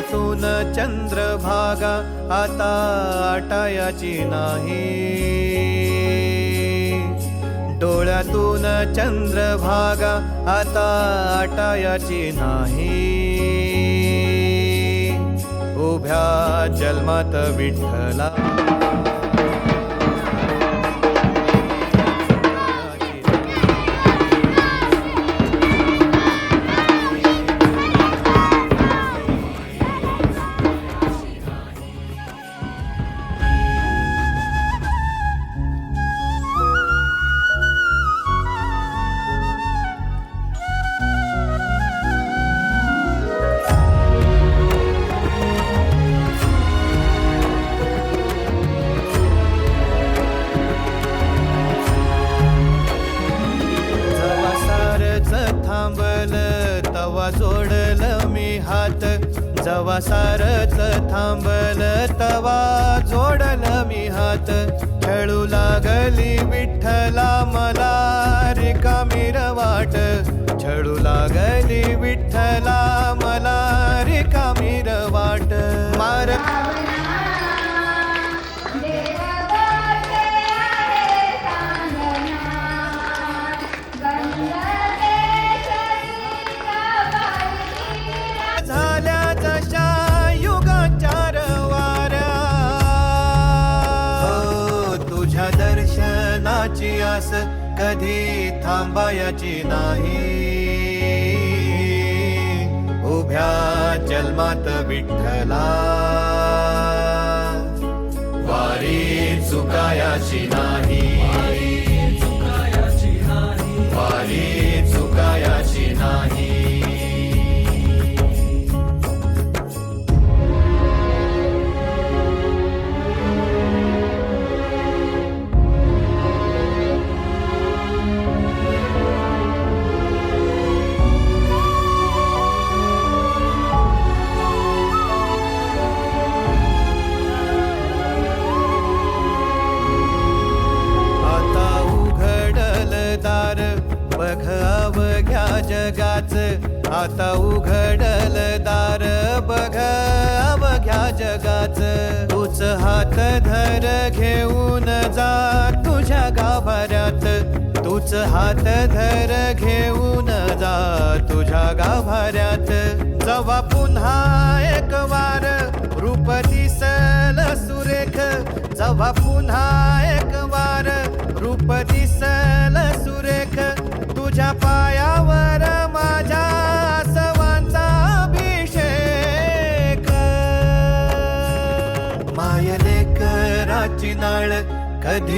डोळ्यातून चंद्रभागा आता आटायाची नाही, डोळ्यातून चंद्रभागा आता आटायाची नाही. उभ्या जन्मात विठ्ठला तवा जोडलं मी हात, जवा सारच थांबल तवा जोडलं मी हात. खेळू लागली विठ्ठला मला रिकामी वाट, खेळू लागली विठ्ठला मला रिकामी वाट. मार दर्शनाची आस कधी थांबायची नाही. उभ्या जन्मात विठ्ठला वारी चुकायाची नाही, वारी चुकायाची नाही. बघ अवघ्या जगाच, आता उघडल दार बघ अवघ्या जगाच. तूच हात धर घेऊन जा तुझ्या गाभाऱ्यात, तूच हात धर घेऊन जा तुझ्या गाभाऱ्यात. जवा पुन्हा एक वार रूप दिसल सुरेख, जवा पुन्हा एक वार रूप दिसल सुरेख. तुझ्या पायावर माझ्या आसवांचा अभिषेक. मायलेकराची नाळ कधी